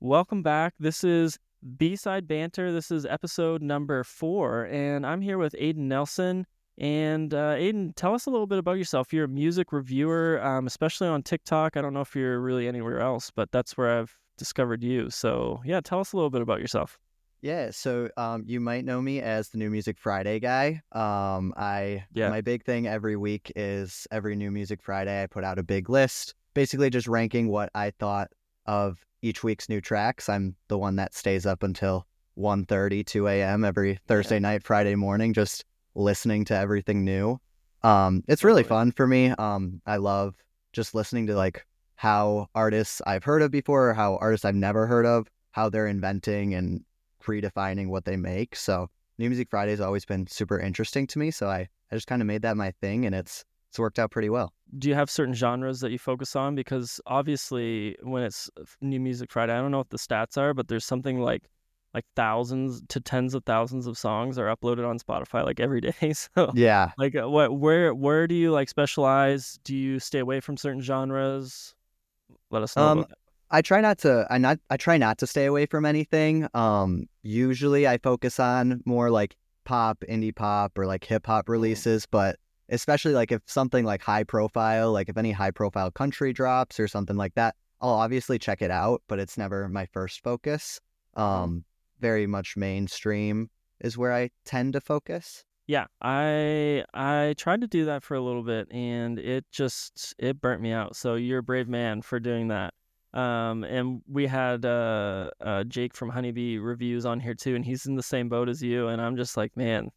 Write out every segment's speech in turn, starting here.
Welcome back. This is B-Side Banter. This is episode number 4, and I'm here with Aidan Nelson. And Aidan, tell us a little bit about yourself. You're a music reviewer, especially on TikTok. I don't know if you're really anywhere else, but that's where I've discovered you. So yeah, tell us a little bit about yourself. Yeah, so you might know me as the New Music Friday guy. My big thing every week is every New Music Friday I put out a big list, basically just ranking what I thought of each week's new tracks. I'm the one that stays up until 1:30, 2 a.m. every Thursday night, Friday morning, just listening to everything new. It's really fun for me. I love just listening to like how artists I've heard of before or how artists I've never heard of, how they're inventing and redefining what they make. So New Music Friday has always been super interesting to me. So I just kind of made that my thing, and it's worked out pretty well. Do you have certain genres that you focus on? Because obviously when it's New Music Friday, I don't know what the stats are, but there's something like thousands to tens of thousands of songs are uploaded on Spotify like every day. So Yeah. like where do you like specialize? Do you stay away from certain genres? Let us know about that. I try not to stay away from anything. Usually I focus on more like pop, indie pop, or like hip hop releases, but especially like if something like high profile, like if any high profile country drops or something like that, I'll obviously check it out, but it's never my first focus. Very much mainstream is where I tend to focus. Yeah, I tried to do that for a little bit, and it burnt me out. So you're a brave man for doing that. And we had Jake from Honeybee Reviews on here too, and he's in the same boat as you. And I'm just like, man,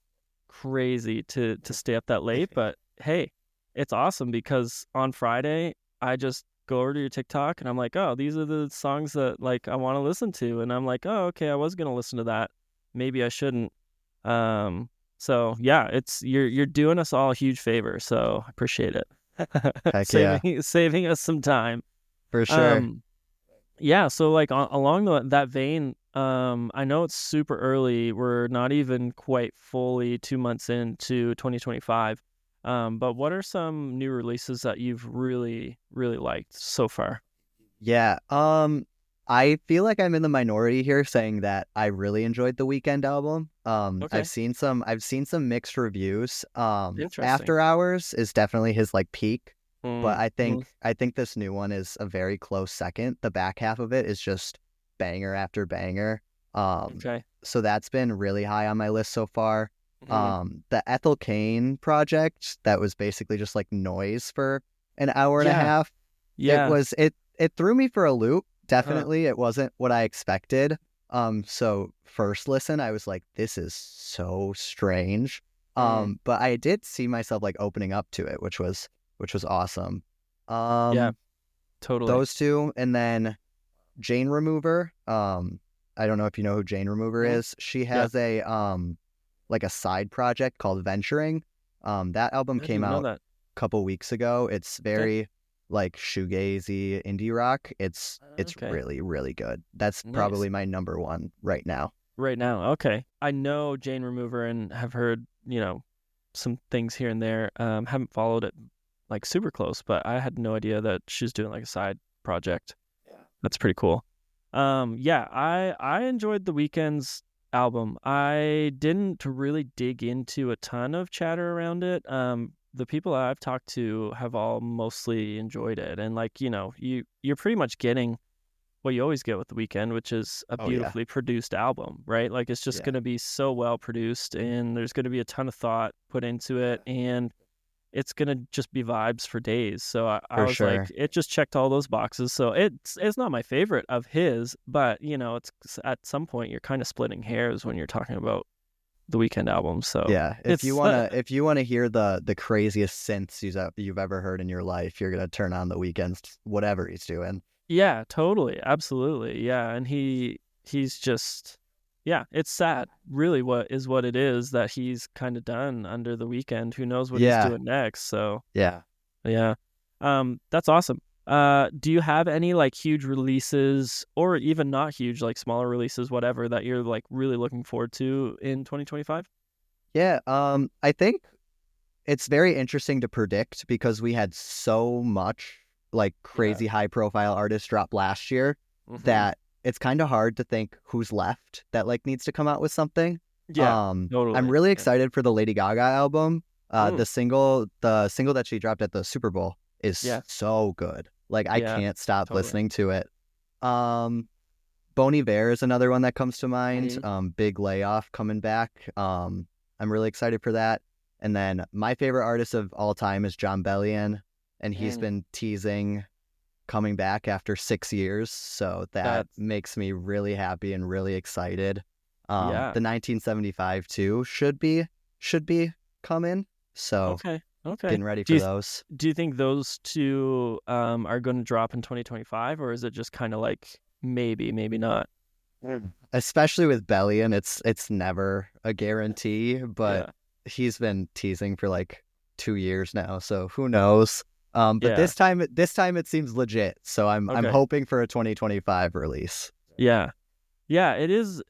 crazy to stay up that late. But hey, it's awesome because on Friday I just go over to your TikTok and I'm like, oh, these are the songs that like I want to listen to, and I'm like, oh, okay, I was gonna listen to that. Maybe I shouldn't. So yeah, you're doing us all a huge favor. So I appreciate it. Heck yeah. Saving us some time. For sure. Yeah, so like along that vein, I know it's super early. We're not even quite fully 2 months into 2025. But what are some new releases that you've really, really liked so far? Yeah. I feel like I'm in the minority here saying that I really enjoyed the Weeknd album. Okay. I've seen some mixed reviews. Interesting. After Hours is definitely his like peak. But I Mm-hmm. think this new one is a very close second. The back half of it is just banger after banger. Okay. So that's been really high on my list so far. Mm-hmm. The Ethel Cain project that was basically just like noise for an hour and a half. Yeah. It threw me for a loop. Definitely, It wasn't what I expected. So first listen, I was like, this is so strange. But I did see myself like opening up to it, which was awesome. Yeah, totally. Those two, and then Jane Remover. I don't know if you know who Jane Remover is. She has a like a side project called Venturing. That album came out a couple weeks ago. It's very like shoegazy indie rock. It's really, really good. That's probably my number one right now. Right now, okay. I know Jane Remover and have heard, some things here and there. Haven't followed it like super close, but I had no idea that she's doing like a side project. Yeah. That's pretty cool. Yeah, I enjoyed the Weeknd's album. I didn't really dig into a ton of chatter around it. The people I've talked to have all mostly enjoyed it, and like, you're pretty much getting what you always get with the Weeknd, which is a beautifully produced album, right? Like it's just going to be so well produced, and there's going to be a ton of thought put into it, and it's going to just be vibes for days. So I was like, it just checked all those boxes. So it's not my favorite of his, but it's at some point you're kind of splitting hairs when you're talking about the Weeknd album. So yeah, if you wanna hear the craziest synths you've ever heard in your life, you're gonna turn on the Weeknd's whatever he's doing. Yeah, totally, absolutely, yeah, and he's just. Yeah, it's sad, really, what it is that he's kind of done under the Weeknd. Who knows what he's doing next? So yeah. That's awesome. Do you have any like huge releases, or even not huge, like smaller releases, whatever, that you're like really looking forward to in 2025? Yeah, I think it's very interesting to predict because we had so much like crazy high profile artists drop last year that it's kind of hard to think who's left that like needs to come out with something. Yeah, totally. I'm really excited for the Lady Gaga album. The single that she dropped at the Super Bowl is so good. Like I can't stop listening to it. Bon Iver is another one that comes to mind. Big Layoff coming back. I'm really excited for that. And then my favorite artist of all time is John Bellion, and he's been teasing coming back after 6 years. So that makes me really happy and really excited. The 1975 too should be coming. So okay. Getting ready for those. Do you think those two are going to drop in 2025, or is it just kind of like maybe not? Especially with Bellion, it's never a guarantee, but he's been teasing for like 2 years now, so who knows? But this time it seems legit, so I'm hoping for a 2025 release. Yeah, it is.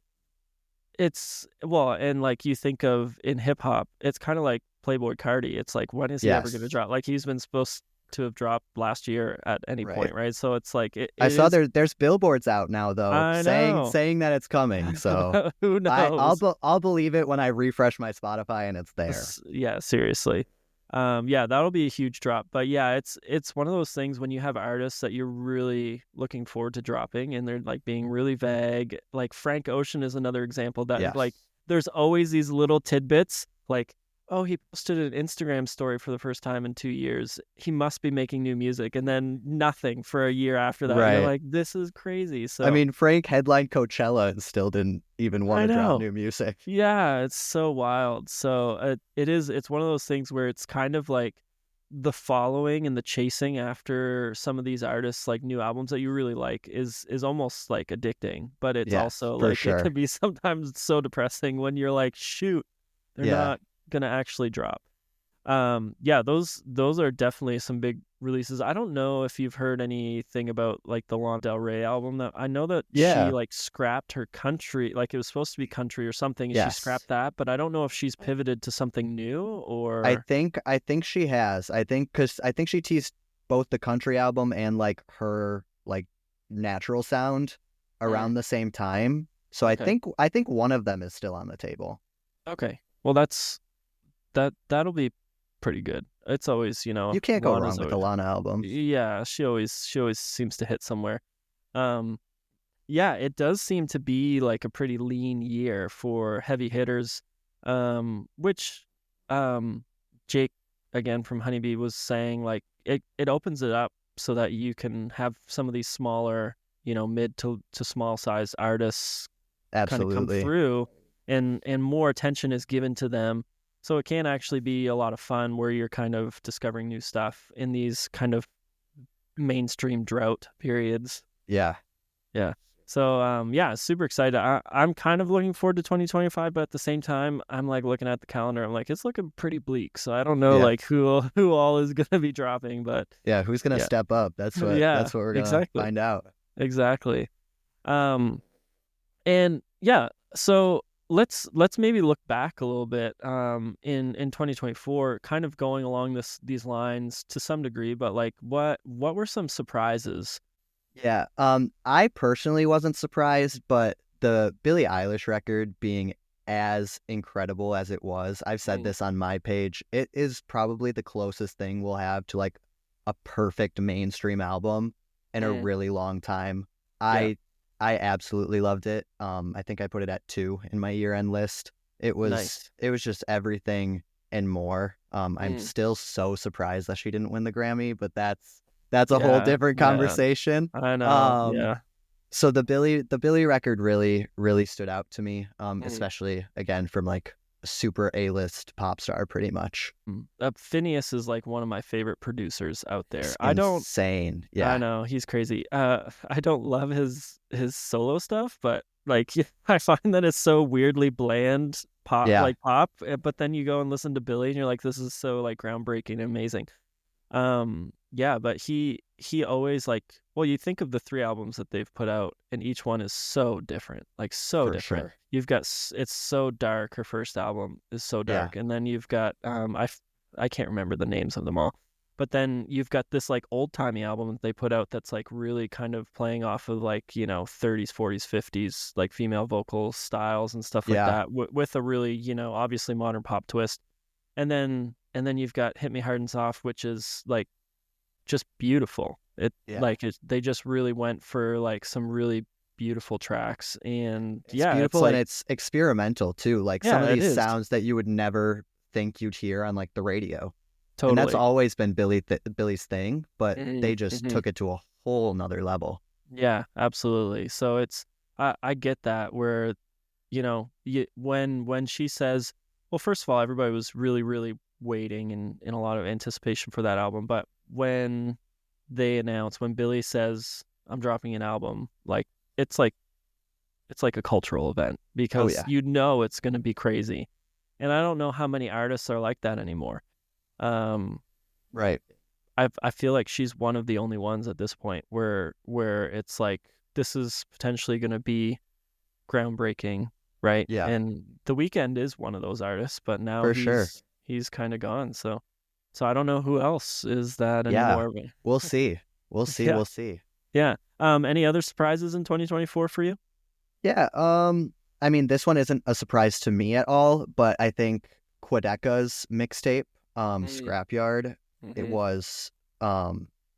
It's and like you think of in hip hop, it's kind of like Playboi Carti. It's like, when is he ever going to drop? Like he's been supposed to have dropped last year at any point, right? So it's like I saw there's billboards out now though saying that it's coming. So who knows? I'll believe it when I refresh my Spotify and it's there. Yeah, seriously. That'll be a huge drop. But yeah, it's one of those things when you have artists that you're really looking forward to dropping and they're like being really vague. Like Frank Ocean is another example that like there's always these little tidbits like, oh, he posted an Instagram story for the first time in 2 years. He must be making new music, and then nothing for a year after that. Right. You're like, this is crazy. So I mean, Frank headlined Coachella and still didn't even want to drop new music. Yeah, it's so wild. So it's one of those things where it's kind of like the following and the chasing after some of these artists, like new albums that you really like, is almost like addicting. But it's also like it can be sometimes so depressing when you're like, shoot, they're not gonna actually drop. Those are definitely some big releases. I don't know if you've heard anything about like the Lana Del Rey album. That I know that she like scrapped her country, like it was supposed to be country or something, and she scrapped that, but I don't know if she's pivoted to something new or I think she has. I think she teased both the country album and like her like natural sound around the same time. So I think one of them is still on the table. Okay. Well, that'll be pretty good. It's always, you can't go wrong with the Lana album. Yeah, she always seems to hit somewhere. It does seem to be like a pretty lean year for heavy hitters, which Jake again from Honeybee was saying like it opens it up so that you can have some of these smaller, mid to small size artists kind of come through, and more attention is given to them. So it can actually be a lot of fun where you're kind of discovering new stuff in these kind of mainstream drought periods. Yeah. So, super excited. I'm kind of looking forward to 2025, but at the same time, I'm like looking at the calendar. I'm like, it's looking pretty bleak. So I don't know like who all is going to be dropping, but who's going to step up? That's what we're going to find out. Exactly. So let's maybe look back a little bit in 2024, kind of going along these lines to some degree, but like what were some surprises? Yeah, I personally wasn't surprised, but the Billie Eilish record being as incredible as it was, I've said this on my page, it is probably the closest thing we'll have to like a perfect mainstream album in a really long time. I absolutely loved it. I think I put it at 2 in my year-end list. It was nice. It was just everything and more. I'm still so surprised that she didn't win the Grammy, but that's a whole different conversation. I know. So the Billie record really, really stood out to me, especially again from like a super A-list pop star, pretty much. Phineas is like one of my favorite producers out there. It's insane. Yeah, I know, he's crazy. I don't love his solo stuff, but like I find that it's so weirdly bland pop, like pop. But then you go and listen to Billie, and you're like, this is so like groundbreaking and amazing. But he always like, well, you think of the 3 albums that they've put out, and each one is so different, like so different. Sure. You've got it's so dark. Her first album is so dark, and then you've got I can't remember the names of them all, But then you've got this like old timey album that they put out that's like really kind of playing off of like, 30s, 40s, 50s, like female vocal styles and stuff like Yeah. that with a really, obviously modern pop twist. And then you've got Hit Me Hard and Soft, which is like just beautiful. They just really went for like some really beautiful tracks. And It's beautiful, it's like, and it's experimental too. Like some of yeah, it these is. sounds that you would never think you'd hear on like the radio. And that's Totally. always been Billy's thing, but they just Mm-hmm. took it to a whole nother level. Yeah, absolutely. So I get that where, when she says, well, first of all, everybody was really, really waiting and in a lot of anticipation for that album. But when when Billy says, I'm dropping an album, like, it's like, it's like a cultural event Oh because yeah. it's going to be crazy. And I don't know how many artists are like that anymore. Um, Right. I feel like she's one of the only ones at this point where it's like this is potentially going to be groundbreaking, right? Yeah. And The Weeknd is one of those artists, but now For sure. he's kind of gone. So I don't know who else is that Yeah. anymore. We'll see. We'll see. Yeah, We'll see. yeah. Any other surprises in 2024 for you? Yeah. I mean, this one isn't a surprise to me at all, but I think Quedeca's mixtape, Scrapyard, it was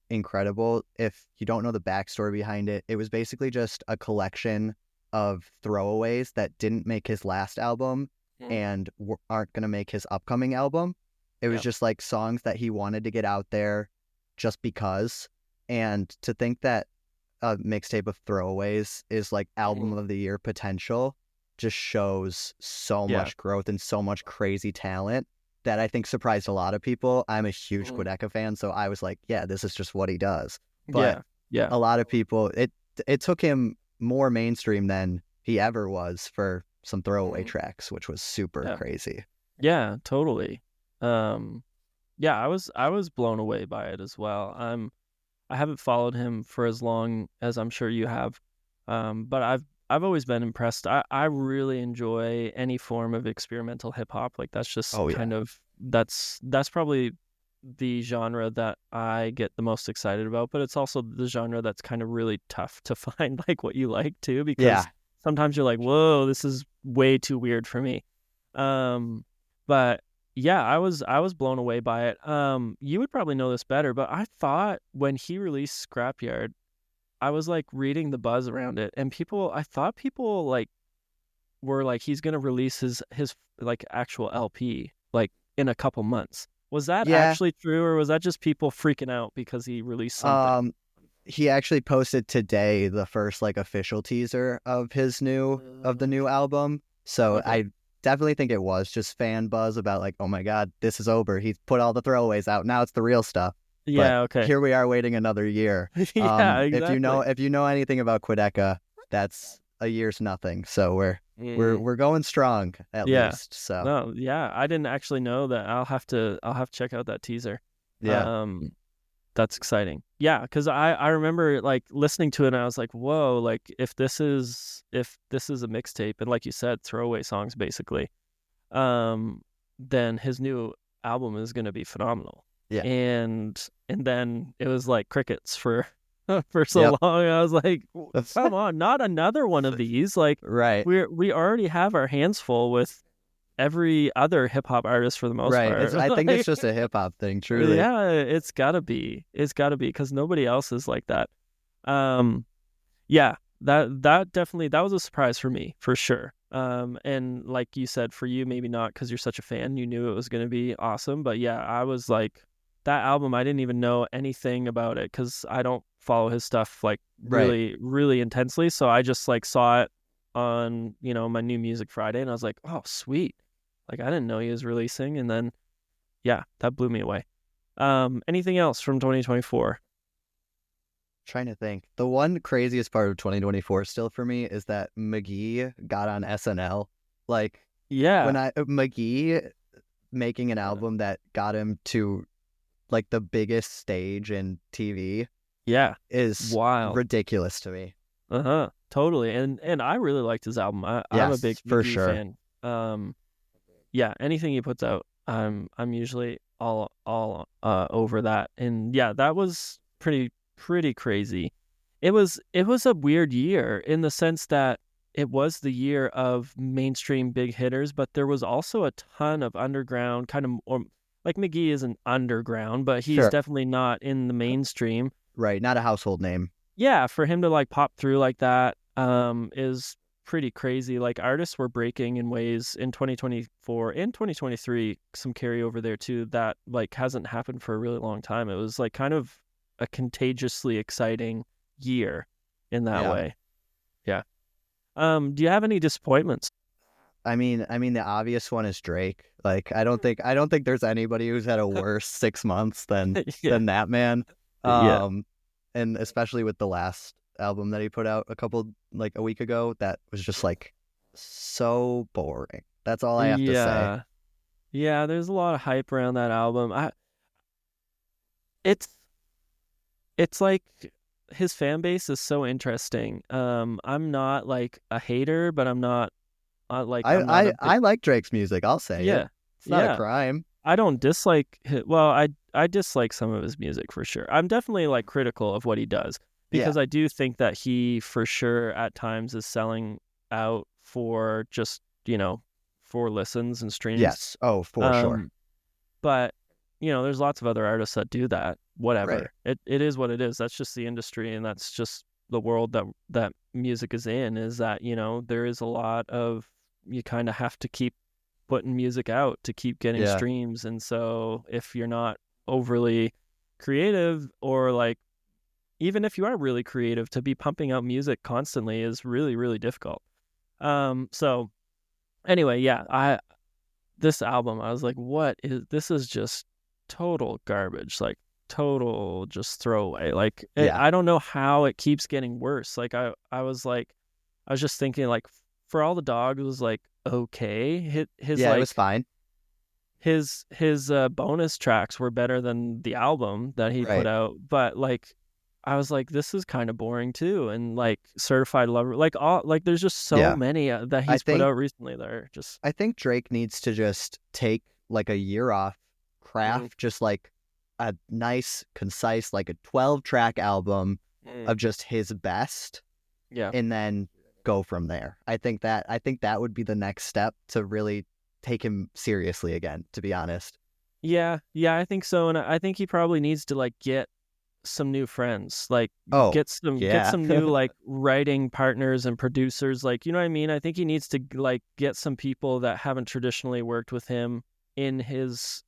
incredible. If you don't know the backstory behind it, it was basically just a collection of throwaways that didn't make his last album and aren't going to make his upcoming album. It was just like songs that he wanted to get out there just because. And to think that a mixtape of throwaways is like album of the year potential just shows so much growth and so much crazy talent that I think surprised a lot of people. I'm a huge Quedeca fan, so I was like, yeah, this is just what he does. But yeah. A lot of people, it took him more mainstream than he ever was for some throwaway tracks, which was super crazy. Yeah, totally. Yeah, I was blown away by it as well. I haven't followed him for as long as I'm sure you have, but I've always been impressed. I really enjoy any form of experimental hip hop. Like that's just that's probably the genre that I get the most excited about. But it's also the genre that's kind of really tough to find like what you like too, because sometimes you're like, whoa, this is way too weird for me. But yeah, I was blown away by it. You would probably know this better, but I thought when he released Scrapyard, I was like reading the buzz around it, and I thought people like were like he's gonna release his like actual LP like in a couple months. Was that actually true, or was that just people freaking out because he released something? He actually posted today the first like official teaser of the new album. So I definitely think it was just fan buzz about like, oh my God, this is over. He's put all the throwaways out. Now it's the real stuff. Yeah, but here we are waiting another year. Yeah, exactly. If you know anything about Quedeca, that's a year's nothing. So we're going strong at least. So no, yeah, I didn't actually know that. I'll have to check out that teaser. Yeah. That's exciting. Yeah, because I remember like listening to it and I was like, whoa, like if this is a mixtape and like you said, throwaway songs basically, then his new album is gonna be phenomenal. Yeah. And then it was like crickets for so long. I was like, come on, not another one of these. Like right. We already have our hands full with every other hip hop artist for the most part. I think it's just a hip hop thing, truly. Yeah, it's gotta be because nobody else is like that. Yeah, that definitely that was a surprise for me for sure. And like you said, for you maybe not because you're such a fan, you knew it was gonna be awesome. But yeah, I was like that album. I didn't even know anything about it because I don't follow his stuff like really really intensely. So I just like saw it on my New Music Friday, and I was like, oh sweet. Like I didn't know he was releasing, and then yeah, that blew me away. Anything else from 2024? Trying to think. The one craziest part of 2024 still for me is that McGee got on SNL. Like when McGee making an album that got him to like the biggest stage in TV. Yeah, is wild, ridiculous to me. Totally. And I really liked his album. I'm a big McGee fan. Yeah, anything he puts out, I'm usually all over that. And yeah, that was pretty crazy. It was a weird year in the sense that it was the year of mainstream big hitters, but there was also a ton of underground kind of, or like McGee isn't underground, but he's Sure. definitely not in the mainstream. Right, not a household name. Yeah, for him to like pop through like that is pretty crazy. Like artists were breaking in ways in 2024 and 2023, some carryover there too, that like hasn't happened for a really long time. It was like kind of a contagiously exciting year in that way. Yeah. Do you have any disappointments? I mean, the obvious one is Drake. Like, I don't think there's anybody who's had a worse 6 months than that man. Yeah. And especially with the last album that he put out a week ago, that was just like so boring. That's all I have to say. Yeah, there's a lot of hype around that album. It's like his fan base is so interesting. I'm not like a hater, but I'm not I like Drake's music. I'll say it. It's not a crime. I don't dislike well, I dislike some of his music for sure. I'm definitely like critical of what he does because I do think that he for sure at times is selling out for just, for listens and streams. Yes. Oh, for sure. But, there's lots of other artists that do that. Whatever. Right. It is what it is. That's just the industry, and that's just the world that music is in, is that, there is a lot of, you kind of have to keep putting music out to keep getting streams. And so if you're not overly creative, or like, even if you are really creative, to be pumping out music constantly is really, really difficult. So anyway, this album, I was like, this is just total garbage, like total just throwaway. Like, I don't know how it keeps getting worse. Like I was just thinking, like, For All the Dogs was like okay. His it like was fine. His bonus tracks were better than the album that he put out, but like I was like, this is kind of boring too. And like Certified Lover, like there's just so many that he's put out recently that are just. I think Drake needs to just take like a year off, craft just like a nice, concise, like a 12-track album of just his best, and then go from there. I think that would be the next step to really take him seriously again, to be honest. Yeah, I think so. And I think he probably needs to like get some new friends, like get some new like writing partners and producers, like, you know what I mean? I think he needs to like get some people that haven't traditionally worked with him in his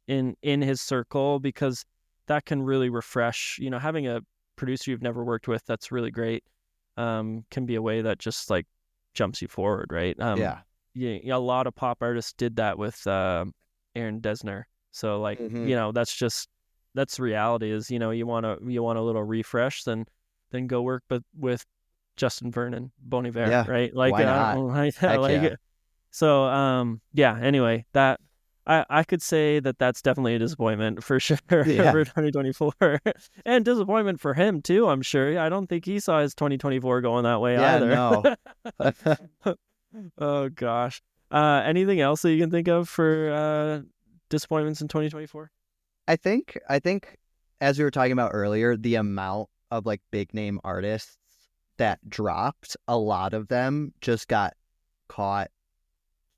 circle, because that can really refresh, having a producer you've never worked with that's really great can be a way that just like jumps you forward, right? A lot of pop artists did that with Aaron Dessner. So like, that's the reality, is, you want a little refresh, then go work with Justin Vernon, Bon Iver, right? Like, why not? So anyway, that I could say that's definitely a disappointment for sure for 2024, and disappointment for him too, I'm sure. I don't think he saw his 2024 going that way either. No. Oh gosh. Anything else that you can think of for disappointments in 2024? I think as we were talking about earlier, the amount of like big name artists that dropped, a lot of them just got caught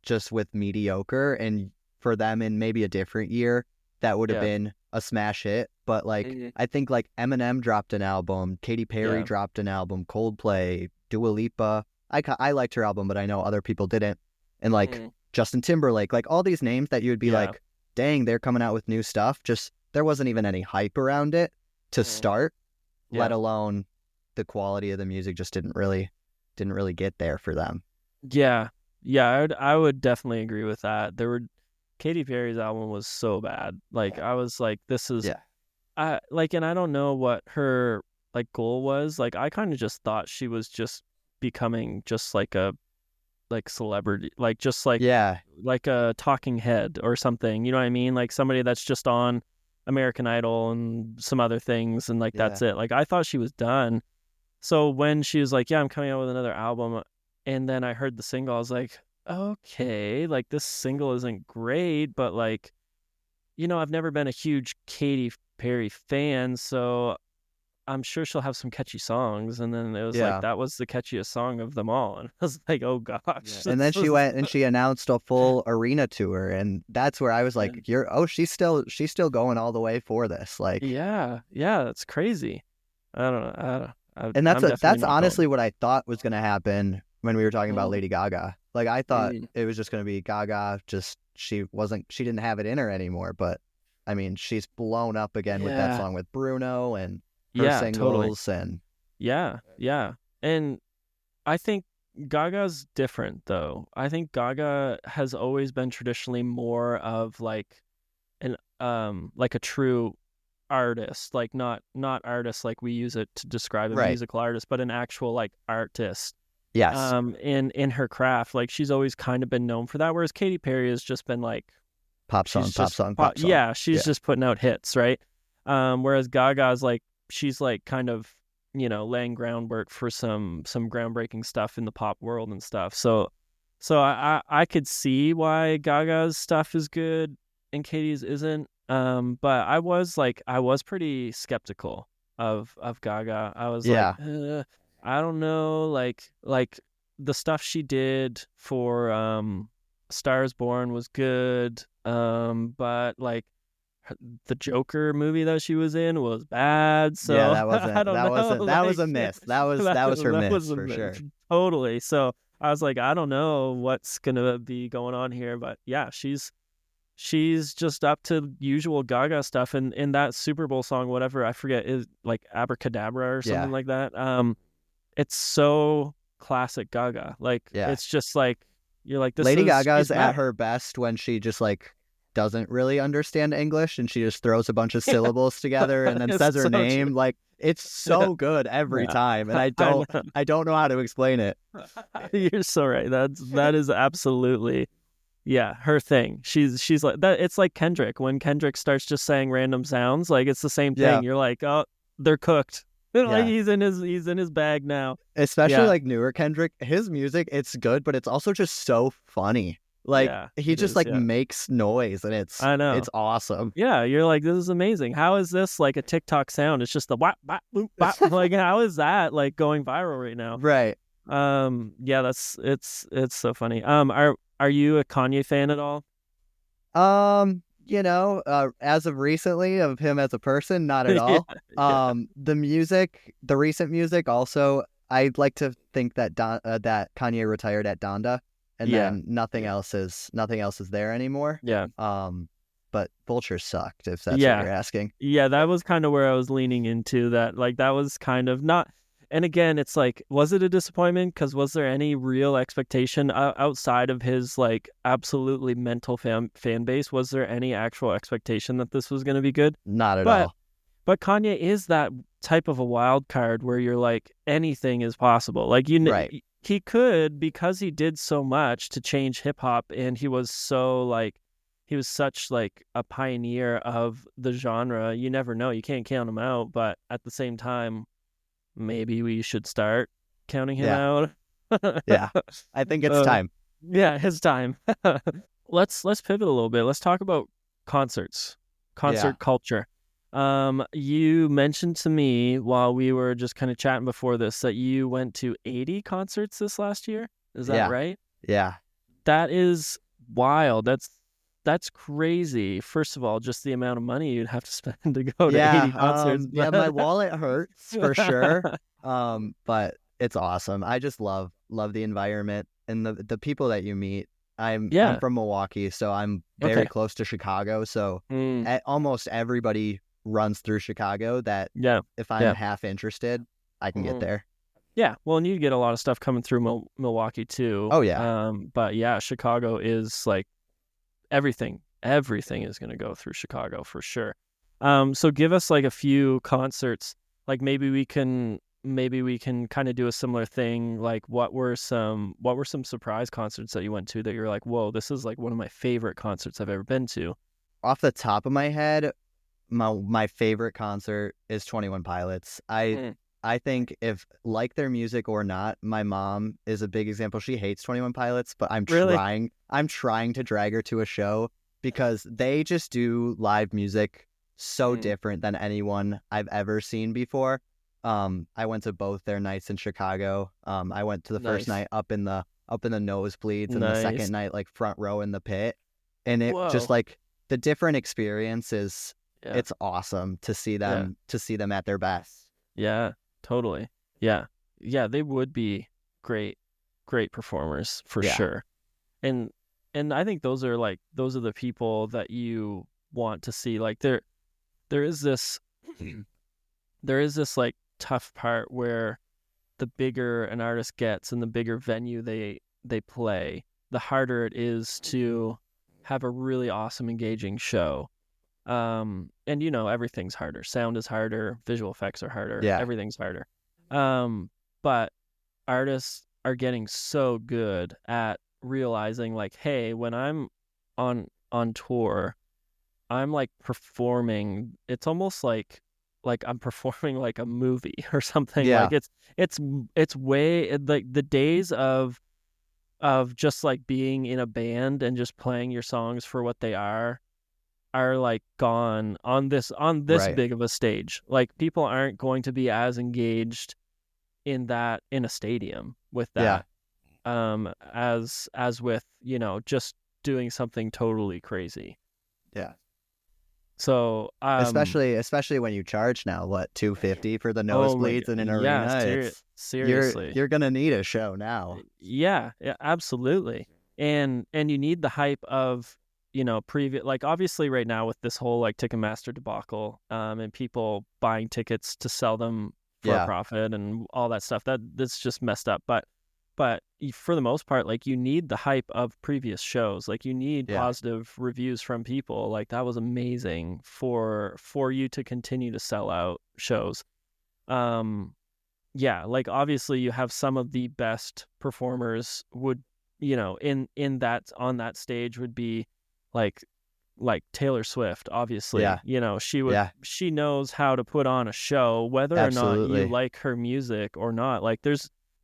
just with mediocre, and for them in maybe a different year that would have been a smash hit. But like I think like Eminem dropped an album, Katy Perry dropped an album, Coldplay, Dua Lipa. I liked her album, but I know other people didn't. And like Justin Timberlake, like all these names that you would be like, dang, they're coming out with new stuff. Just there wasn't even any hype around it to start, let alone the quality of the music just didn't really get there for them. Yeah, I would definitely agree with that. Katy Perry's album was so bad. Like I was like, this is and I don't know what her like goal was. Like I kind of just thought she was just becoming just like a celebrity, like just like like a talking head or something, you know what I mean? Like somebody that's just on American Idol and some other things, and like that's it. Like I thought she was done. So when she was like, I'm coming out with another album, and then I heard the single, I was like, okay, like this single isn't great, but like I've never been a huge Katy Perry fan, so I'm sure she'll have some catchy songs. And then it was like, that was the catchiest song of them all. And I was like, oh gosh. Yeah. And then she went and she announced a full arena tour. And that's where I was like, she's still going all the way for this. Like, yeah, that's crazy. I don't know. And that's honestly what I thought was going to happen when we were talking about Lady Gaga. Like, I thought it was just going to be Gaga, just she didn't have it in her anymore. But I mean, she's blown up again with that song with Bruno and her singles. Totally. And yeah. And I think Gaga's different, though. I think Gaga has always been traditionally more of like a true artist, like not artist like we use it to describe a musical artist, but an actual like artist. Yes. In her craft, like she's always kind of been known for that. Whereas Katy Perry has just been like pop song. Yeah, she's just putting out hits, right? Whereas Gaga's like she's like kind of laying groundwork for some groundbreaking stuff in the pop world and stuff. So I could see why Gaga's stuff is good and Katie's isn't. But I was pretty skeptical of Gaga. I was like, I don't know, like the stuff she did for Stars Born was good, but like the Joker movie that she was in was bad. So that was a miss. That was her miss for sure. Totally. So I was like, I don't know what's gonna be going on here, but yeah, she's just up to usual Gaga stuff, and in that Super Bowl song, whatever, I forget, is like Abracadabra or something like that. It's so classic Gaga. Like, it's just like, you're like, this Lady Gaga's at her best when she just like doesn't really understand English and she just throws a bunch of syllables together and then says her name. True. Like, it's so good every time, and I don't know how to explain it. You're so right. That is absolutely her thing. She's like that. It's like Kendrick. When Kendrick starts just saying random sounds, like it's the same thing. You're like, oh, they're cooked. Like he's in his bag now. Especially like newer Kendrick, his music, it's good, but it's also just so funny. Like he just makes noise, and it's awesome. Yeah, you're like, this is amazing. How is this like a TikTok sound? It's just the whap bop boop bop. Like, how is that like going viral right now? Right. It's so funny. Are you a Kanye fan at all? As of recently, of him as a person, not at all. The recent music also, I'd like to think that that Kanye retired at Donda, and then nothing else is there anymore. Yeah. But Vulture sucked, if that's what you're asking. Yeah, that was kind of where I was leaning into that. Like, that was kind of not. And again, it's like, was it a disappointment? Because was there any real expectation outside of his like absolutely mental fan base? Was there any actual expectation that this was going to be good? Not at all. But Kanye is that type of a wild card where you're like, anything is possible. Like, he could, because he did so much to change hip hop, and he was such like a pioneer of the genre. You never know. You can't count him out. But at the same time, maybe we should start counting him out. I think it's time. Yeah, his time. Let's pivot a little bit. Let's talk about concert culture. You mentioned to me while we were just kind of chatting before this that you went to 80 concerts this last year. Is that right? Yeah. That is wild. That's crazy. First of all, just the amount of money you'd have to spend to go to 80 concerts. My wallet hurts for sure. But it's awesome. I just love the environment and the people that you meet. I'm from Milwaukee, so I'm very close to Chicago. So almost everybody runs through Chicago that if I'm half interested, I can get there. Yeah, well, and you get a lot of stuff coming through Milwaukee too. Oh yeah. But yeah, Chicago is like everything is going to go through Chicago for sure. So give us like a few concerts. Like maybe we can kind of do a similar thing. Like what were some surprise concerts that you went to that you're like, whoa, this is like one of my favorite concerts I've ever been to? Off the top of my head, my favorite concert is 21 Pilots. I think if like their music or not, my mom is a big example. She hates 21 Pilots, but I'm trying to drag her to a show because they just do live music so different than anyone I've ever seen before. I went to both their nights in Chicago. I went to the first night up in the nosebleeds, and the second night like front row in the pit. And it just like the different experiences. It's awesome to see them at their best. Yeah, totally. Yeah, they would be great performers for sure. And I think those are the people that you want to see. Like there is this like tough part where the bigger an artist gets and the bigger venue they play, the harder it is to have a really awesome, engaging show. And everything's harder. Sound is harder, visual effects are harder, everything's harder. But artists are getting so good at realizing like, hey, when I'm on tour, I'm like performing. It's almost like I'm performing like a movie or something. Like it's way like the days of just like being in a band and just playing your songs for what they are like gone on this big of a stage. Like people aren't going to be as engaged in a stadium with that as with just doing something totally crazy. So especially when you charge now what, $250 for the nosebleeds in an arena. Seriously, you're gonna need a show now. Yeah, absolutely. And you need the hype of previous, like obviously right now with this whole like Ticketmaster debacle, and people buying tickets to sell them for a profit and all that stuff, that's just messed up. But for the most part, like you need the hype of previous shows. Like you need positive reviews from people. Like that was amazing for you to continue to sell out shows. Like obviously you have some of the best performers would, in that, on that stage would be like Taylor Swift, obviously. She knows how to put on a show, whether or not you like her music or not. Like there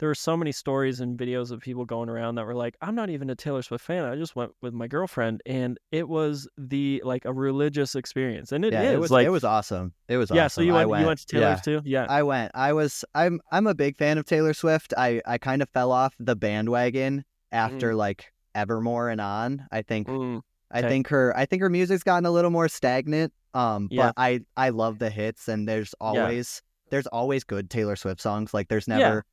were so many stories and videos of people going around that were like, I'm not even a Taylor Swift fan, I just went with my girlfriend, and it was a religious experience. And it was awesome. It was awesome. So you went to Taylor's too? Yeah. I went. I'm a big fan of Taylor Swift. I kind of fell off the bandwagon after like Evermore and on. I think her music's gotten a little more stagnant. But I love the hits, and there's always good Taylor Swift songs. Like there's never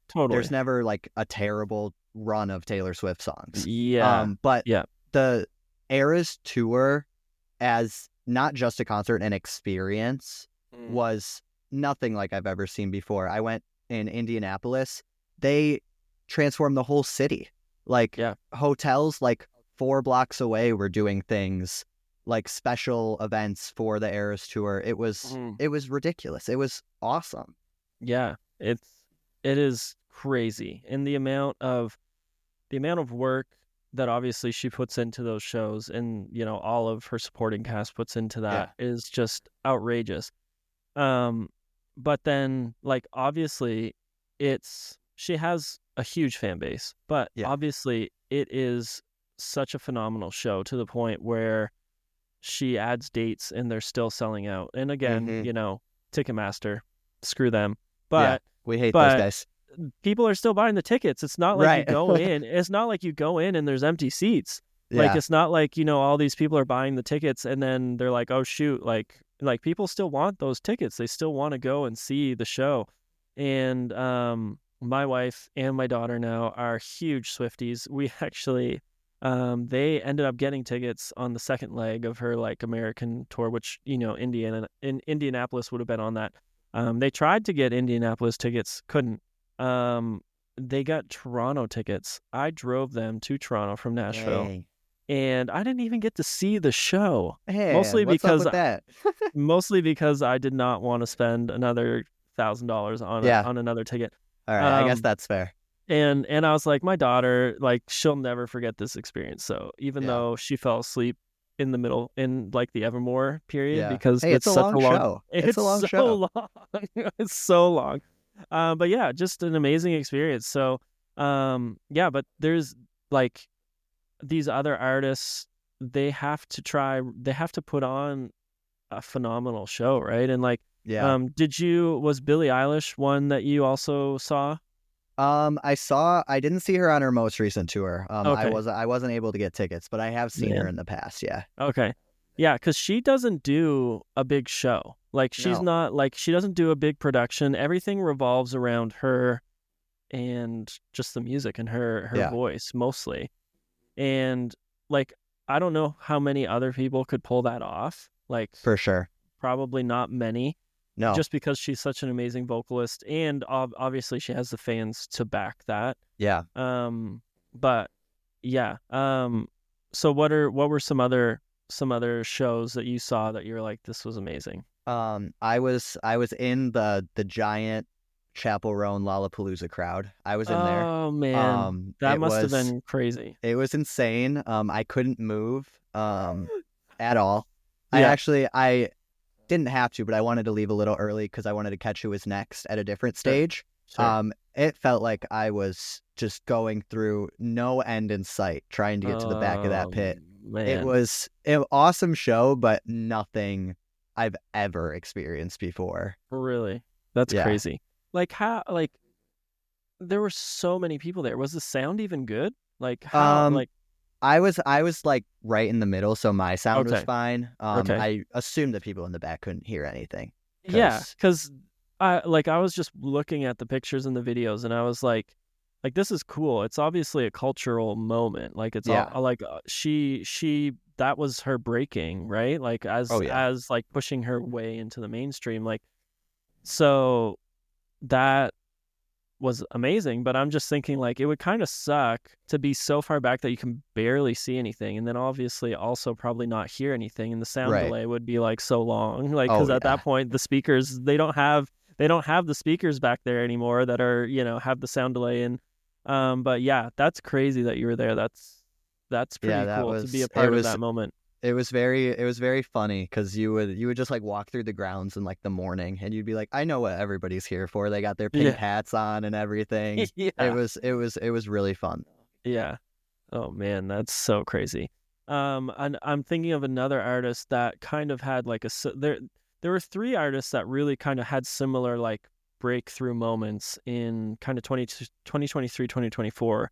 like a terrible run of Taylor Swift songs. The Eras tour, as not just a concert, an experience, was nothing like I've ever seen before. I went in Indianapolis. They transformed the whole city. Like hotels like 4 blocks away were doing things like special events for the Eras tour. It was ridiculous. It was awesome. Yeah, it is crazy. And the amount of work that obviously she puts into those shows, and all of her supporting cast puts into that is just outrageous. But then like obviously she has a huge fan base, but obviously it is such a phenomenal show to the point where she adds dates and they're still selling out. And again, Ticketmaster, screw them. But we hate those guys. People are still buying the tickets. It's not like you go in. It's not like you go in and there's empty seats. Like it's not like all these people are buying the tickets and then they're like, oh shoot, like people still want those tickets. They still want to go and see the show. And my wife and my daughter now are huge Swifties. We actually they ended up getting tickets on the second leg of her like American tour, which Indianapolis would have been on that. They tried to get Indianapolis tickets, couldn't. They got Toronto tickets. I drove them to Toronto from Nashville, and I didn't even get to see the show. Hey, mostly because I did not want to spend another $1,000 on another ticket. All right, I guess that's fair. And I was like, my daughter, like, she'll never forget this experience. So even though she fell asleep in the middle in like the Evermore period, because it's such a long show. It's a long show. It's so long. But yeah, just an amazing experience. So but there's like these other artists they have to put on a phenomenal show, right? And like, was Billie Eilish one that you also saw? I didn't see her on her most recent tour. Okay. I wasn't able to get tickets, but I have seen her in the past. Yeah. Okay. Yeah, because she doesn't do a big show. Like, she's not like, she doesn't do a big production. Everything revolves around her and just the music and her voice mostly. And like, I don't know how many other people could pull that off. Like, for sure, probably not many. No, just because she's such an amazing vocalist, and obviously she has the fans to back that. Yeah. But yeah. So what were some other shows that you saw that you were like, this was amazing? I was in the giant Chapel Roan Lollapalooza crowd. I was in there. Oh man, that must have been crazy. It was insane. I couldn't move at all. Yeah. I didn't have to, but I wanted to leave a little early because I wanted to catch who was next at a different stage. Sure. It felt like I was just going through no end in sight trying to get to the back of that pit. Man. It was an awesome show, but nothing I've ever experienced before. Really? That's crazy. Like, how, like, there were so many people there. Was the sound even good? Like, how, like, I was like right in the middle, so my sound was fine. I assumed that people in the back couldn't hear anything. Yeah, because I was just looking at the pictures and the videos, and I was like this is cool. It's obviously a cultural moment. Like, it's all like she that was her breaking, right? Like, as like pushing her way into the mainstream. Like, so that was amazing, but I'm just thinking, like, it would kind of suck to be so far back that you can barely see anything, and then obviously also probably not hear anything, and the sound delay would be like so long, like, because at that point the speakers, they don't have the speakers back there anymore that are, have the sound delay. And but yeah, that's crazy that you were there. That's pretty cool to be a part of that moment. It was very funny because you would just like walk through the grounds in like the morning, and you'd be like, I know what everybody's here for. They got their pink hats on and everything. It was really fun. Yeah. Oh man, that's so crazy. And I'm thinking of another artist that kind of had like there were three artists that really kind of had similar like breakthrough moments in kind of 2023, 2024.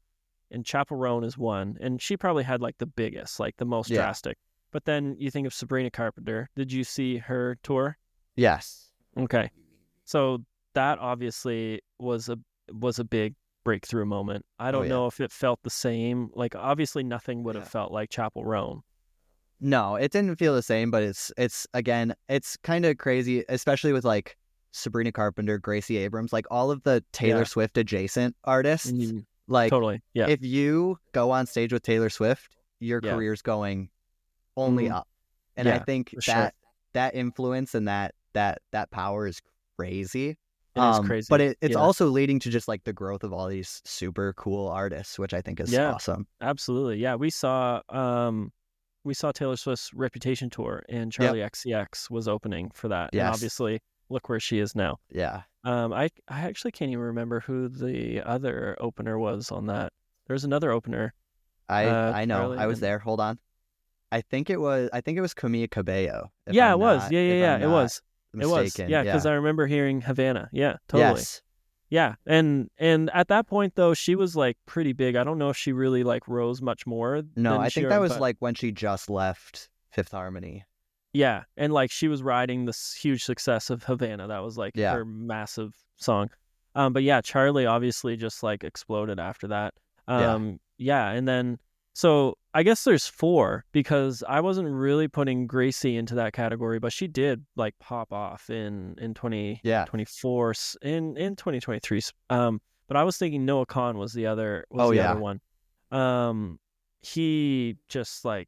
And Chapel Roan is one, and she probably had like the biggest, like the most drastic. But then you think of Sabrina Carpenter. Did you see her tour? Yes. Okay. So that obviously was a big breakthrough moment. I don't know if it felt the same. Like, obviously nothing would have felt like Chapel Roan. No, it didn't feel the same, but it's again, it's kind of crazy, especially with like Sabrina Carpenter, Gracie Abrams, like all of the Taylor Swift adjacent artists. Mm-hmm. Like, totally. Yeah. If you go on stage with Taylor Swift, your career's going only up. And I think that influence and that power is crazy. It is crazy. But it's also leading to just like the growth of all these super cool artists, which I think is awesome. Absolutely. Yeah. We saw Taylor Swift's Reputation tour, and Charlie XCX was opening for that. Yes. And obviously look where she is now. Yeah. I actually can't even remember who the other opener was on that. There's another opener. I know. I was there. Hold on. I think it was Camila Cabello. Yeah, it was. Yeah. It was. Mistaken. Yeah, because I remember hearing Havana. Yeah, totally. Yes. Yeah, and at that point though, she was like pretty big. I don't know if she really like rose much more. No, I think that was like when she just left Fifth Harmony. Yeah, and like she was riding this huge success of Havana. That was like her massive song. But yeah, Charlie obviously just like exploded after that. Yeah, and then so I guess there's four, because I wasn't really putting Gracie into that category, but she did like pop off in 2024 in 2023. But I was thinking Noah Kahan was the other other one. He just like,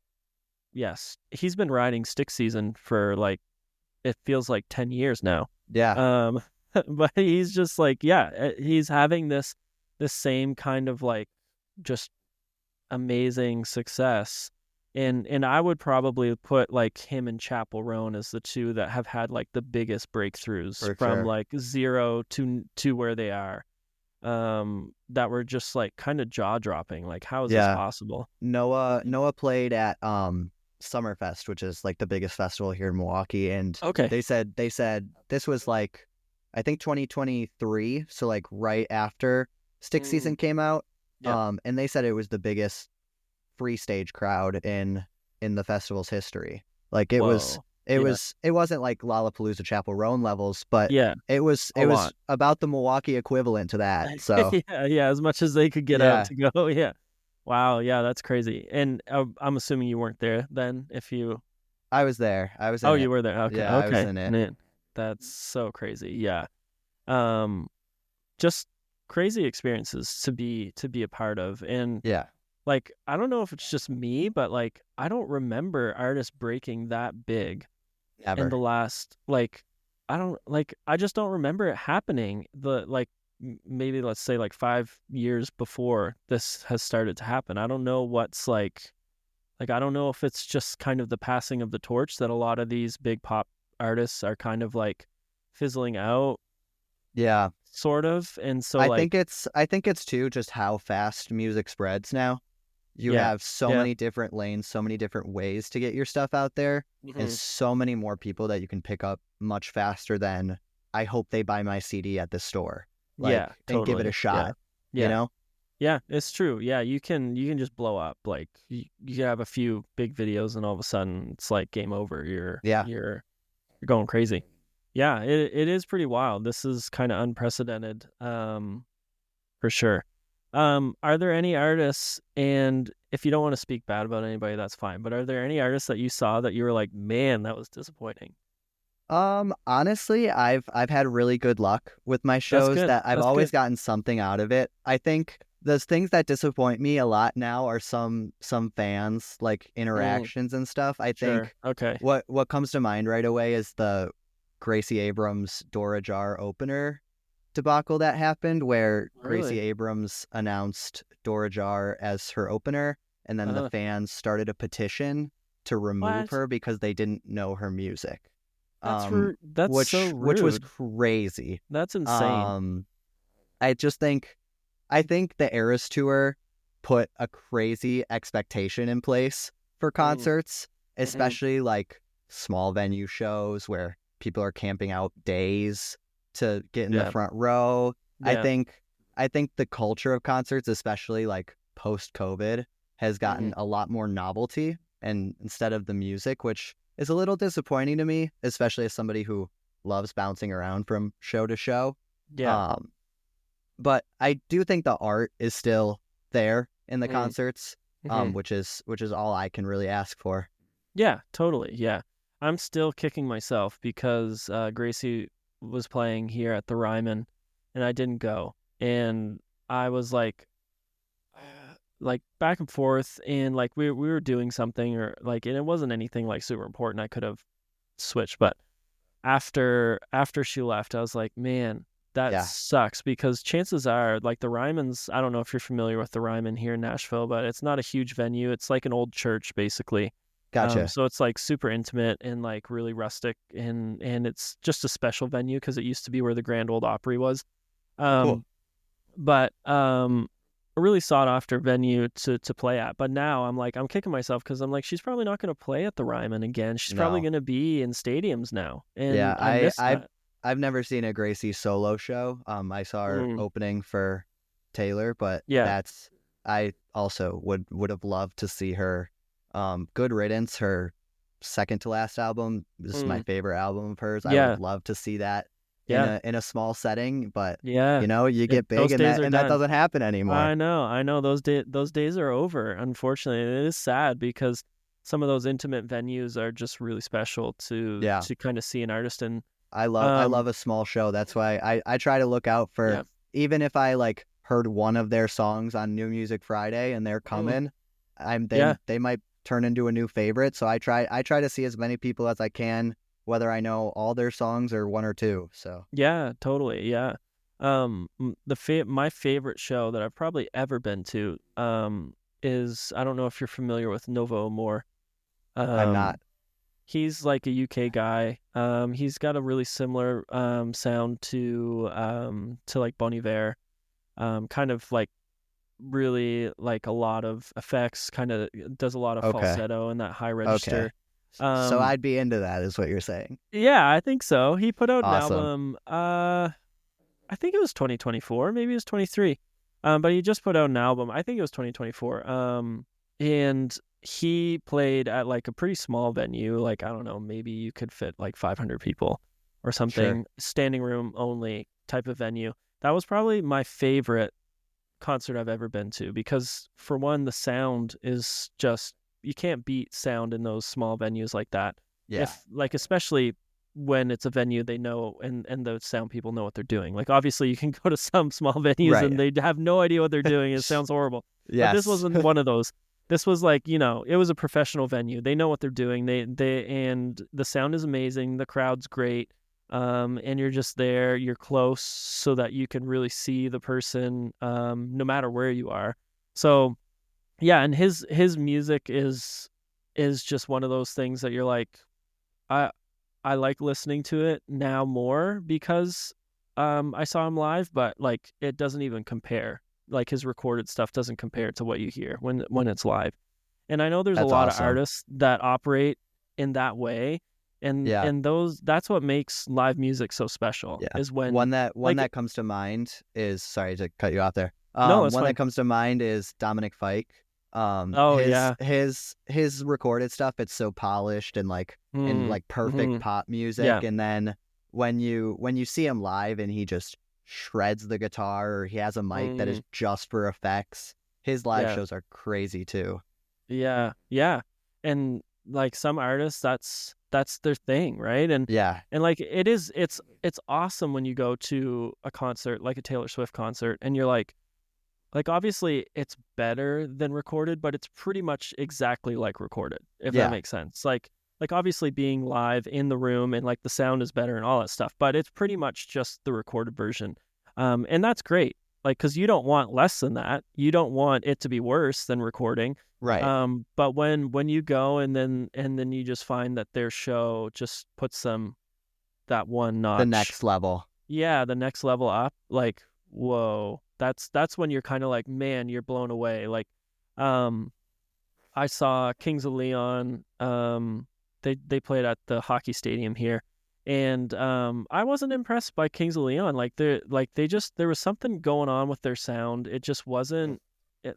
yes, he's been riding Stick Season for like, it feels like 10 years now. Yeah. But he's just like, he's having this same kind of like just amazing success, and I would probably put like him and Chapel Roan as the two that have had like the biggest breakthroughs from like zero to where they are. that were just like kind of jaw dropping. Like, how is this Yeah. possible? Noah played at Summerfest, which is like the biggest festival here in Milwaukee, and Okay. they said this was like, I think 2023, so like right after Stick Season came out. Yeah. And they said it was the biggest free stage crowd in the festival's history. Like it was Yeah. it wasn't like Lollapalooza Chapel Roan levels, but Yeah. it was about the Milwaukee equivalent to that. So yeah, as much as they could get out yeah, to go. Yeah. Wow. Yeah, that's crazy. And I'm assuming you weren't there then. If you, I was there. I was in oh, it. you were there. Okay. Yeah, I was Okay. in it. Man, that's so crazy. Yeah. Um, just crazy experiences to be a part of. And Yeah, like, I don't know if it's just me, but like, I don't remember artists breaking that big in the never. last, like, I just don't remember it happening. Maybe let's say like 5 years before this has started to happen. I don't know what's like, I don't know if it's just kind of the passing of the torch that a lot of these big pop artists are kind of like fizzling out, Yeah. sort of. And so I like, think it's too just how fast music spreads now. You yeah, have so yeah, many different lanes, so many different ways to get your stuff out there, and hmm so many more people that you can pick up much faster than I hope they buy my CD at the store. yeah, Like, and give it a totally, yeah, shot, you yeah. know? Yeah, it's true. Yeah, you can just blow up. Like you have a few big videos, and all of a sudden it's like game over. Yeah. You're going crazy. Yeah, it is pretty wild. This is kind of unprecedented, for sure. Are there any artists, and if you don't want to speak bad about anybody, that's fine. But are there any artists that you saw that you were like, man, that was disappointing? Honestly, I've had really good luck with my That's shows good. that I've That's always good. gotten something out of it. I think those things that disappoint me a lot now are some fans like Mm, interactions and stuff. I sure. think Okay. what comes to mind right away is the Gracie Abrams Dora Jar opener debacle that happened where Gracie Really? Abrams announced Dora Jar as her opener, and then the Uh, fans started a petition to remove what? her because they didn't know her music. That's so Which was rude. crazy. That's insane. Um, I think the Eras Tour put a crazy expectation in place for Mm, concerts, hmm especially like small venue shows where people are camping out days to get in the Yeah. front row. I Yeah. think I think the culture of concerts, especially like post COVID, has hmm gotten a lot more novelty and instead of the music, which is a little disappointing to me, especially as somebody who loves bouncing around from show to show. Yeah. Um, but I do think the art is still there in the Mm, concerts, hmm which is all I can really ask for. Yeah, totally. Yeah. I'm still kicking myself because Gracie was playing here at the Ryman and I didn't go. And I was like back and forth, and like we were doing something, or like, and it wasn't anything like super important. I could have switched, but after she left, I was like, man, that Yeah, sucks, because chances are like the Ryman's, I don't know if you're familiar with the Ryman here in Nashville, but it's not a huge venue. It's like an old church basically. gotcha. So it's like super intimate and like really rustic, and it's just a special venue because it used to be where the Grand Ole Opry was. Oh, cool. Um, but a really sought after venue to play at. But now I'm kicking myself because I'm like, she's probably not going to play at the Ryman again. She's probably No, going to be in stadiums now, yeah, and I miss that. I've never seen a Gracie solo show. I saw her Mm, opening for Taylor, but yeah. I also would have loved to see her. Good Riddance, her second to last album, this is my Mm, favorite album of hers. I would yeah. have loved to see that Yeah. in a small setting, but Yeah. you get big Those and days are that done. doesn't happen anymore. I know those days are over. Unfortunately, it is sad because some of those intimate venues are just really special Yeah. to kind of see an artist in. I Um, love a small show. That's why I try to look out for, yeah. even if I like heard one of their songs on New Music Friday and they're Mm, coming, yeah. they might turn into a new favorite. So I try to see as many people as I can, whether I know all their songs or one or two. So Yeah, totally. Yeah. My favorite show that I've probably ever been to is, I don't know if you're familiar with Novo More. I'm not. Um he's like a UK guy. He's got a really similar sound to like Bon Iver. kind of like really like a lot of effects, kind of does a lot of falsetto and that high register. So I'd be into that, is what you're saying. Yeah, I think so. He put out an Awesome. album, I think it was 2024, maybe it was 23. But he just put out an album. I think it was 2024. And he played at like a pretty small venue, like I don't know, maybe you could fit like 500 people or something, standing room only type of venue. That was probably my favorite concert I've ever been to, because for one, the sound is just, you can't beat sound in those small venues like that. Yeah. If like, especially when it's a venue they know and the sound people know what they're doing. Like obviously you can go to some small venues and they have no idea what they're doing. It sounds horrible. Yes. But this wasn't one of those. This was like, you know, it was a professional venue. They know what they're doing. They and the sound is amazing. The crowd's great. And you're just there, you're close so that you can really see the person, no matter where you are. So yeah, and his music is just one of those things that you're like, I like listening to it now more because I saw him live, but like it doesn't even compare. Like his recorded stuff doesn't compare to what you hear when it's live. And I know there's a lot of artists that operate in that way. And that's what makes live music so special. Yeah. Is when one that comes to mind is, sorry to cut you off there. No, one that comes to mind is Dominic Fike. His recorded stuff, it's so polished and like and like perfect pop music. Yeah. And then when you see him live and he just shreds the guitar, or he has a mic that is just for effects, his live shows are crazy too. Yeah. And like some artists, that's their thing, right? And like it's awesome when you go to a concert like a Taylor Swift concert and you're like obviously it's better than recorded, but it's pretty much exactly like recorded, if that makes sense. Like obviously being live in the room and like the sound is better and all that stuff, but it's pretty much just the recorded version. And that's great. Like, cause you don't want less than that. You don't want it to be worse than recording. Right. But when you go and then you just find that their show just puts them that one notch. The next level. Yeah. The next level up. Like, whoa. That's when you're kind of like, man, you're blown away. Like, I saw Kings of Leon. They played at the hockey stadium here, and I wasn't impressed by Kings of Leon. Like there was something going on with their sound. It just wasn't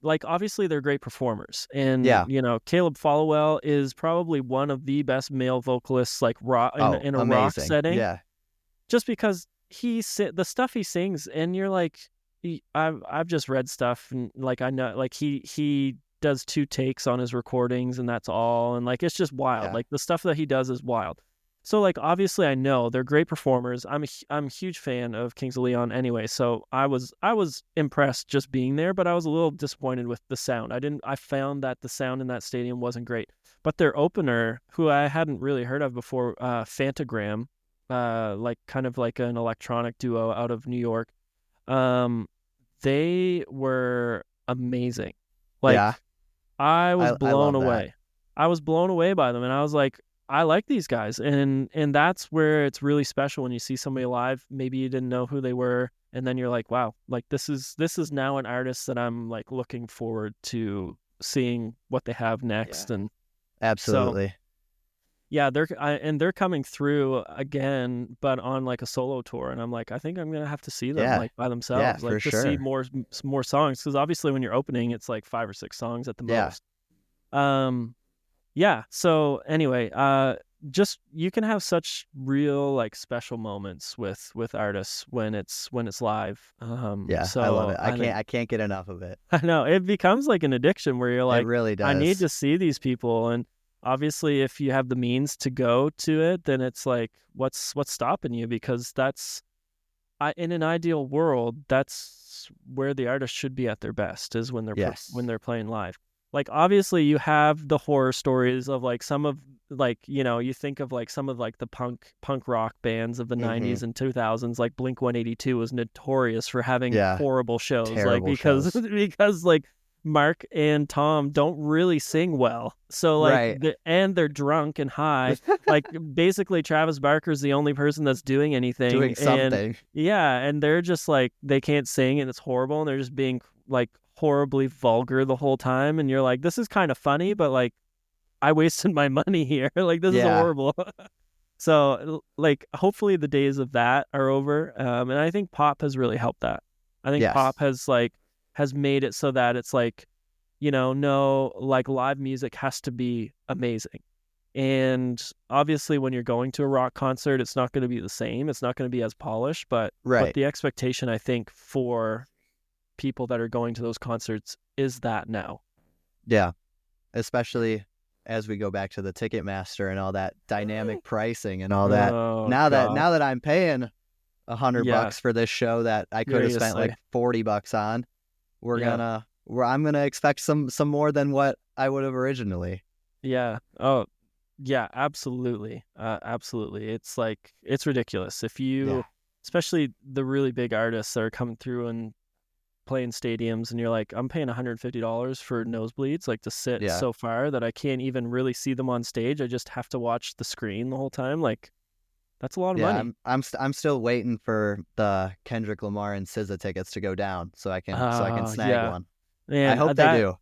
like, obviously they're great performers, and you know, Caleb Followell is probably one of the best male vocalists, like rock in a rock setting. Yeah, just because the stuff he sings, and you're like, I've just read stuff, and like I know, like he does 2 takes on his recordings, and that's all, and like it's just wild. Yeah. Like the stuff that he does is wild. So like obviously I know they're great performers. I'm a huge fan of Kings of Leon anyway, so I was impressed just being there, but I was a little disappointed with the sound. I found that the sound in that stadium wasn't great. But their opener, who I hadn't really heard of before, Fantagram, like kind of like an electronic duo out of New York, they were amazing. Like I was blown away. I was blown away by them, and I was like, I like these guys, and that's where it's really special when you see somebody live. Maybe you didn't know who they were, and then you're like, wow, like this is now an artist that I'm like looking forward to seeing what they have next. And absolutely, so, yeah, they're coming through again, but on like a solo tour, and I'm like, I think I'm gonna have to see them like by themselves, like to see more songs, because obviously when you're opening, it's like 5 or 6 songs at the most. Yeah. So anyway, just you can have such real like special moments with artists when it's live. So I love it. I can't get enough of it. I know it becomes like an addiction where you're like, it really does. I need to see these people, and obviously if you have the means to go to it, then it's like, what's stopping you? Because in an ideal world, that's where the artist should be at their best, is when they're playing live. Like obviously you have the horror stories of like some of, like, you know, you think of like some of like the punk rock bands of the 90s and 2000s, like Blink-182 was notorious for having horrible shows. Terrible because like Mark and Tom don't really sing well. So like, Right. and they're drunk and high. Like basically Travis Barker's the only person that's doing anything. Doing something. And yeah, and they're just like, they can't sing and it's horrible. And they're just being like horribly vulgar the whole time. And you're like, this is kind of funny, but like, I wasted my money here. Like, this is horrible. So like, hopefully the days of that are over. And I think pop has really helped that. I think pop has made it so that it's like, no, like live music has to be amazing. And obviously when you're going to a rock concert, it's not going to be the same. It's not going to be as polished, but the expectation, I think, for people that are going to those concerts is that now. Yeah. Especially as we go back to the Ticketmaster and all that dynamic pricing and all that. Now that I'm paying $100 for this show that I could have spent like $40 on, I'm gonna expect some more than what I would have originally. Yeah. Oh, yeah. Absolutely. Absolutely. It's like, it's ridiculous if you, especially the really big artists that are coming through and playing stadiums, and you're like, I'm paying $150 for nosebleeds, like to sit so far that I can't even really see them on stage. I just have to watch the screen the whole time. Like, that's a lot of money. I'm still waiting for the Kendrick Lamar and SZA tickets to go down so I can snag one. Man, I hope they do.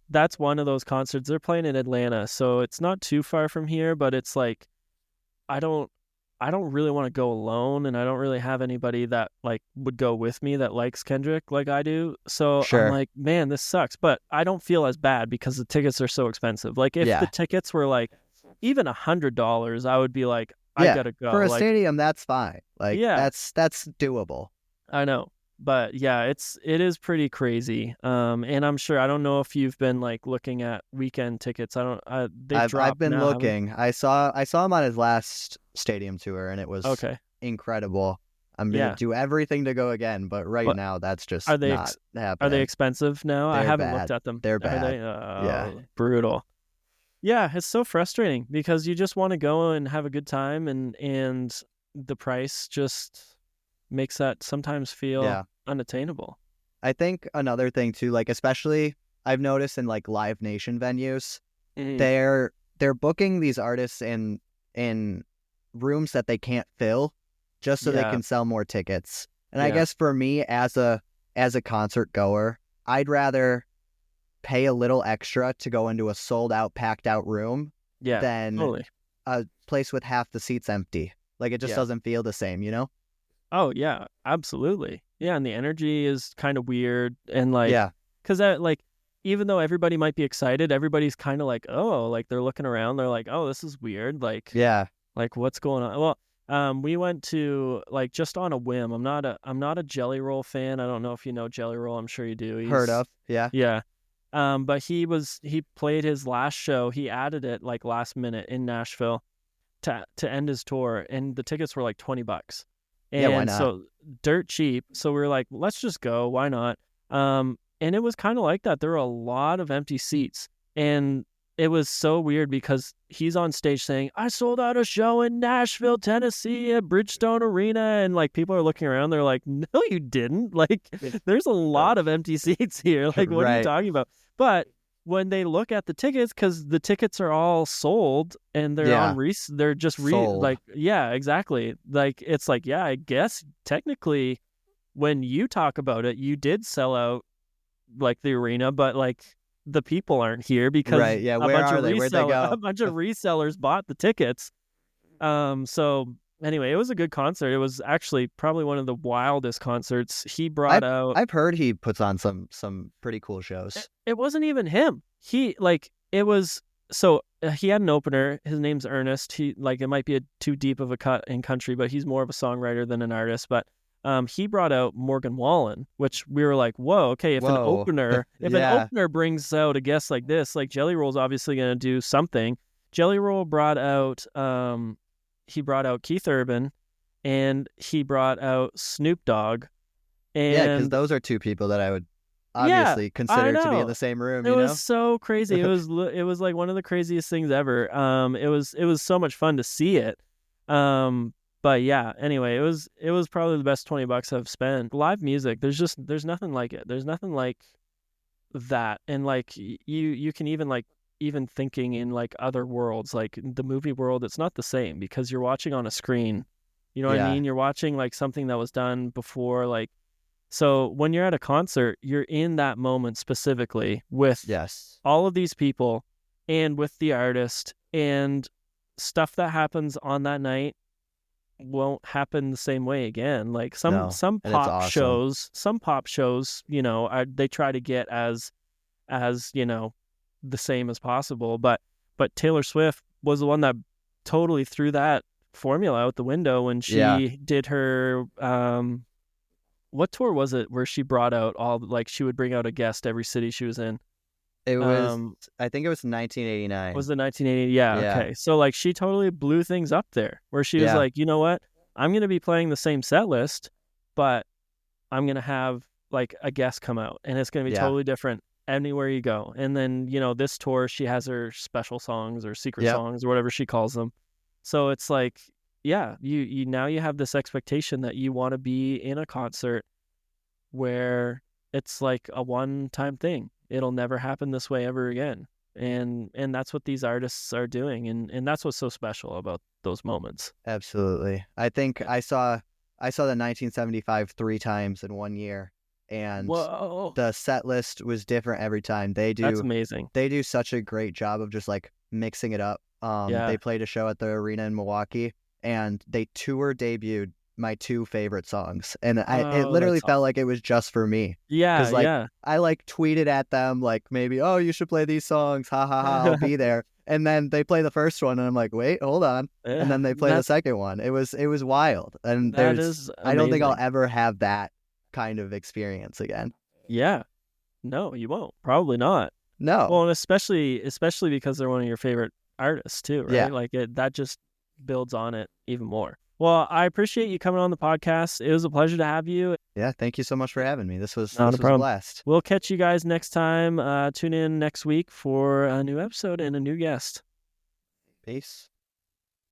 That's one of those concerts. They're playing in Atlanta, so it's not too far from here, but it's like, I don't really want to go alone, and I don't really have anybody that like would go with me that likes Kendrick like I do. So I'm like, man, this sucks. But I don't feel as bad because the tickets are so expensive. Like if the tickets were like even $100, I would be like, I gotta go. For a stadium, that's fine. Like that's doable. I know. But yeah, it is pretty crazy. And I'm sure, I don't know if you've been like looking at weekend tickets. I've been looking. I saw him on his last stadium tour, and it was incredible. I'm gonna do everything to go again, but now that's just not happening. Are they expensive now? I haven't looked at them. They're bad. Brutal. Yeah, it's so frustrating because you just want to go and have a good time, and the price just makes that sometimes feel unattainable. I think another thing too, like especially I've noticed in like Live Nation venues, they're booking these artists in rooms that they can't fill just so they can sell more tickets. And I guess for me as a concert goer, I'd rather pay a little extra to go into a sold out, packed out room than a place with half the seats empty. Like it just doesn't feel the same, Oh yeah, absolutely. Yeah, and the energy is kind of weird, and like, because like, even though everybody might be excited, everybody's kind of like, oh, like they're looking around, they're like, oh, this is weird, like, like what's going on? Well, we went to like just on a whim. I'm not a Jelly Roll fan. I don't know if you know Jelly Roll. I'm sure you do. Heard of, yeah. But he played his last show. He added it like last minute in Nashville to end his tour, and the tickets were like $20. And why not? So dirt cheap. So we were like, let's just go. Why not? And it was kind of like that. There were a lot of empty seats. And it was so weird because he's on stage saying, I sold out a show in Nashville, Tennessee at Bridgestone Arena. And like people are looking around. They're like, no, you didn't. Like there's a lot of empty seats here. Like, what are you talking about? But when they look at the tickets, because the tickets are all sold and they're they're just like, exactly. Like, it's like, I guess technically when you talk about it, you did sell out like the arena, but like the people aren't here because where are they? Where'd they go? A bunch of resellers bought the tickets. So anyway, it was a good concert. It was actually probably one of the wildest concerts. He brought out... I've heard he puts on some pretty cool shows. It wasn't even him. He, like, it was... So he had an opener. His name's Ernest. He, like, it might be too deep of a cut in country, but he's more of a songwriter than an artist. But he brought out Morgan Wallen, which we were like, whoa, okay, if an opener brings out a guest like this, like Jelly Roll's obviously going to do something. Jelly Roll brought out... he brought out Keith Urban, and he brought out Snoop Dogg. And because those are two people that I would obviously consider to be in the same room. It was so crazy. It was like one of the craziest things ever. It was so much fun to see it. But yeah, anyway, it was probably the best $20 I've spent. Live music, there's nothing like it. There's nothing like that, and like you can even like even thinking in like other worlds, like the movie world, it's not the same because you're watching on a screen. You know what I Yeah. mean? You're watching like something that was done before, like, so when you're at a concert, you're in that moment specifically with Yes. all of these people and with the artist, and stuff that happens on that night won't happen the same way again. Like some No. some And it's pop awesome. shows, you know, they try to get as you know, the same as possible, but Taylor Swift was the one that totally threw that formula out the window when Yeah. she did her what tour was it where she brought out all, like, she would bring out a guest every city she was in. It was, I think it was 1989. Was it 1980? Yeah, Yeah. okay. So like she totally blew things up there where she was Yeah. like, you know what? I'm going to be playing the same set list, but I'm going to have like a guest come out and it's going to be Yeah. totally different anywhere you go. And then, you know, this tour, she has her special songs or secret Yep. songs or whatever she calls them. So it's like, yeah, you now you have this expectation that you want to be in a concert where it's like a one-time thing. It'll never happen this way ever again. And that's what these artists are doing, and that's what's so special about those moments. Absolutely. I think I saw the 1975 3 times in 1 year, and Whoa, the set list was different every time. that's amazing. They do such a great job of just like mixing it up. Yeah. They played a show at the arena in Milwaukee, and they tour debuted my 2 favorite songs, and it literally That's felt awesome. like it was just for me. Yeah, Because like yeah. I like tweeted at them like maybe, oh, you should play these songs, ha ha ha, I'll be there. And then they play the first one, and I'm like, wait, hold on. And then they play the second one. It was wild, and that is I don't think I'll amazing. ever have that kind of experience again. Yeah. No, you won't. Probably not. No. Well, and especially because they're one of your favorite artists too, right? Yeah. Like that just builds on it even more. Well, I appreciate you coming on the podcast. It was a pleasure to have you. Yeah, thank you so much for having me. This was Not a a problem. blast. We'll catch you guys next time. Tune in next week for a new episode and a new guest. Peace.